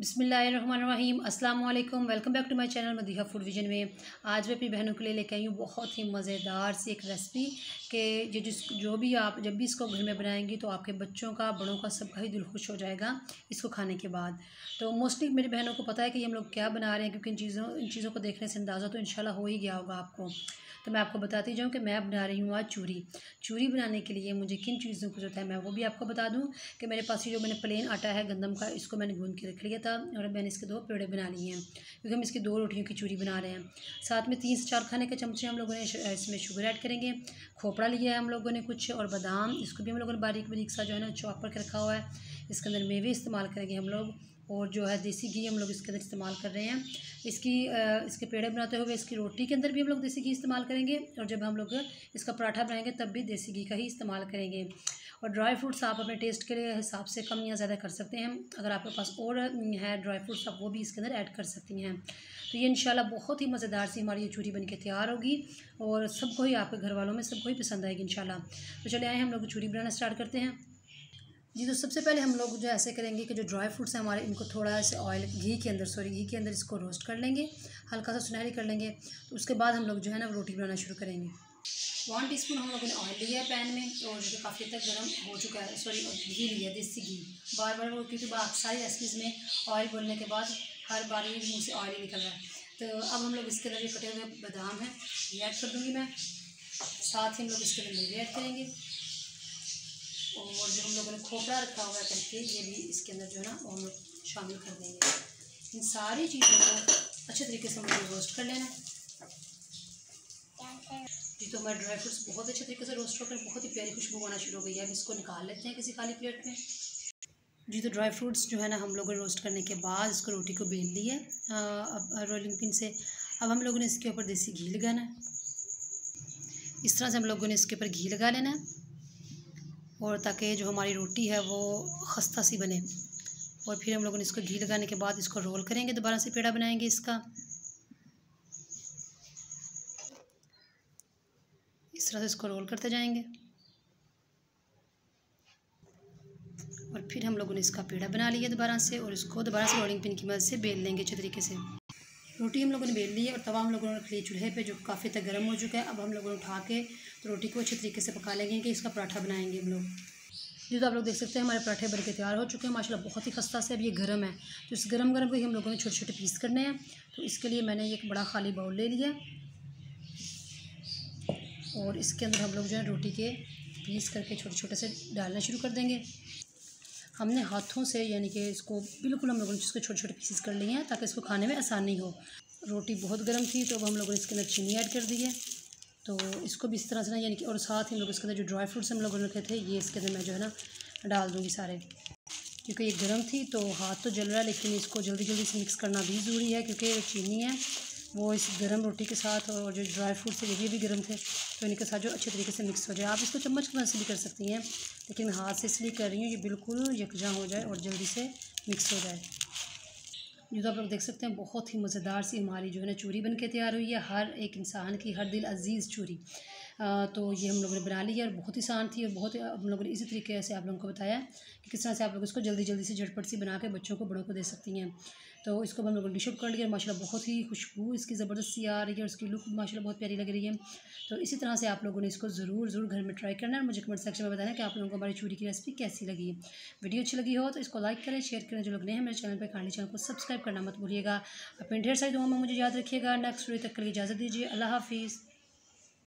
बिस्मिल्लाहिर्रहमानिर्रहीम अस्सलाम वालेकुम। Welcome back to my channel Madiha Food Vision में। आज मैं अपनी बहनों के लिए लेकर आई हूँ बहुत ही मज़ेदार सी एक रेसिपी कि जो भी आप जब भी इसको घर में बनाएंगी तो आपके बच्चों का, बड़ों का, सबका ही दिल खुश हो जाएगा इसको खाने के बाद। तो मोस्टली मेरी बहनों को पता है कि हम लोग क्या बना रहे हैं, क्योंकि इन चीज़ों को देखने से अंदाज़ा तो इंशाल्लाह हो ही गया होगा आपको। तो मैं आपको बताती जाऊँ कि मैं बना रही हूँ आज चूरी बनाने के लिए मुझे किन चीज़ों की ज़रूरत है मैं वो भी आपको बता दूँ कि मेरे पास ये जो मैंने प्लेन आटा है गंदम का, इसको मैंने गूंद के रख लिया था और मैंने इसके 2 पेड़े बना लिए हैं, क्योंकि हम इसकी 2 रोटियों की चूरी बना रहे हैं। साथ में 3 से 4 खाने के चमचे हम लोगों ने इसमें शुगर ऐड करेंगे। खोपड़ा लिया है हम लोगों ने कुछ, और बादाम, इसको भी हम लोगों ने बारीक बारीक सा जो है ना चॉप करके रखा हुआ है। इसके अंदर मेवे इस्तेमाल करेंगे हम लोग, और जो है देसी घी हम लोग इसके अंदर इस्तेमाल कर रहे हैं। इसके पेड़े बनाते हुए इसकी रोटी के अंदर भी हम लोग देसी घी इस्तेमाल करेंगे, और जब हम लोग इसका पराठा बनाएंगे तब भी देसी घी का ही इस्तेमाल करेंगे। और ड्राई फ्रूट्स आप अपने टेस्ट के हिसाब से कम या ज़्यादा कर सकते हैं। अगर आपके पास और है ड्राई फ्रूट्स आप वो भी इसके अंदर ऐड कर सकती हैं। तो ये इंशाल्लाह बहुत ही मज़ेदार सी हमारी ये चूरी बन के तैयार होगी और सबको ही, आपके घर वालों में सबको ही पसंद आएगी इंशाल्लाह। तो चले आए हम लोग चूरी बनाना स्टार्ट करते हैं जी। तो सबसे पहले हम लोग जो ऐसे करेंगे कि जो ड्राई फ्रूट्स हैं हमारे, इनको थोड़ा सा घी के अंदर इसको रोस्ट कर लेंगे, हल्का सा सुनहरी कर लेंगे। तो उसके बाद हम लोग जो है ना रोटी बनाना शुरू करेंगे। 1 टीस्पून हम लोगों ने ऑयल लिया है पैन में, और जो काफ़ी तक गर्म हो चुका है, घी लिया है, देसी घी। बार बार वो, क्योंकि सारी रेसिपीज़ में ऑयल बोलने के बाद हर बार ये मुँह से ऑयल ही निकल रहा है। तो अब हम लोग इसके अंदर कटे हुए बादाम हैं ये ऐड कर दूँगी मैं, साथ ही हम लोग इसके अंदर मेवे ऐड करेंगे, और जो हम लोगों ने खोपड़ा रखा हुआ है करके ये भी इसके अंदर जो है ना वो हम लोग शामिल कर देंगे। इन सारी चीज़ों को अच्छे तरीके से हम लोग रोस्ट कर लेना है जी। तो हमारे ड्राई फ्रूट्स बहुत अच्छे तरीके से रोस्ट होकर बहुत ही प्यारी खुशबू आना शुरू हो गई है। अब इसको निकाल लेते हैं किसी खाली प्लेट में जी। तो ड्राई फ्रूट्स जो है ना हम लोगों ने रोस्ट करने के बाद इसको रोटी को बेल ली है अब रोलिंग पिन से। अब हम लोगों ने इसके ऊपर देसी घी लगाना है। इस तरह से हम लोगों ने इसके ऊपर घी लगा लेना है, और ताकि जो हमारी रोटी है वो खस्ता सी बने। और फिर हम लोगों ने इसको घी लगाने के बाद इसको रोल करेंगे, दोबारा से पेड़ा बनाएंगे इसका। इस तरह से इसको रोल करते जाएंगे, और फिर हम लोगों ने इसका पेड़ा बना लिया दोबारा से, और इसको दोबारा से रोलिंग पिन की मदद से बेल लेंगे अच्छे तरीके से। रोटी हम लोगों ने बेल ली है, और तवा हम लोगों ने रख लिया चूल्हे पे जो काफ़ी तक गर्म हो चुका है। अब हम लोगों ने उठा के तो रोटी को अच्छे तरीके से पका लेंगे कि इसका पराठा बनाएंगे हम लोग जी। तो आप लोग देख सकते हैं हमारे पराठे बन के तैयार हो चुके हैं माशाल्लाह, बहुत ही खस्ता से। अब ये गर्म है, तो इस गरम को ही हम लोगों ने छोटे छोटे पीस करने हैं। तो इसके लिए मैंने एक बड़ा खाली बाउल ले लिया, और इसके अंदर हम लोग जो है रोटी के पीस करके छोटे छोटे से डालना शुरू कर देंगे। हमने हाथों से, यानी कि इसको बिल्कुल हम लोगों ने इसको छोटे छोटे पीसेस कर लिए हैं ताकि इसको खाने में आसानी हो। रोटी बहुत गर्म थी, तो अब हम लोगों ने इसके अंदर चीनी ऐड कर दी है। तो इसको भी इस तरह से ना, यानी कि, और साथ ही हम लोग इसके अंदर जो ड्राई फ्रूट्स हम लोगों ने रखे थे ये इसके अंदर मैं जो है ना डाल दूँगी सारे, क्योंकि ये गर्म थी तो हाथ तो जल रहा है, लेकिन इसको जल्दी जल्दी से मिक्स करना भी ज़रूरी है, क्योंकि चीनी है वो इस गर्म रोटी के साथ, और जो ड्राई फ्रूट्स थे ये भी गर्म थे, तो इनके साथ जो अच्छे तरीके से मिक्स हो जाए। आप इसको चम्मच की मदद से भी कर सकती हैं, लेकिन मैं हाथ से इसलिए कर रही हूँ ये बिल्कुल यकजा हो जाए और जल्दी से मिक्स हो जाए। जो तो आप लोग देख सकते हैं बहुत ही मज़ेदार सी हमारी जो है ना चूरी बन के तैयार हुई है, हर एक इंसान की हर दिल अजीज़ चूरी। तो ये हम लोगों ने बना ली है, और बहुत ही आसान थी, और बहुत हम लोगों ने इसी तरीके से आप लोगों को बताया कि किस तरह से आप लोग इसको जल्दी जल्दी से झटपट सी बना के बच्चों को, बड़ों को दे सकती हैं। तो इसको हम लोगों ने डिश आउट कर लिया, माशाल्लाह बहुत ही खुशबू इसकी ज़बरदस्त सी आ रही है, और उसकी लुक माशाल्लाह बहुत प्यारी लग रही है। तो इसी तरह से आप लोगों ने इसको ज़रूर घर में ट्राई करना है, और मुझे कमेंट सेक्शन में बताना कि आप लोगों को हमारी चूरी की रेसिपी कैसी लगी है। वीडियो अच्छी लगी हो तो इसको लाइक करें, शेयर करें। जो लोग नए हैं मेरे चैनल पर, काइंडली चैनल को सब्सक्राइब करना मत भूलिएगा। अपनी ढेर सारी दुआओं में मुझे याद रखिएगा। नेक्स्ट वीडियो तक के लिए इजाज़त दीजिए। अल्लाह हाफिज़।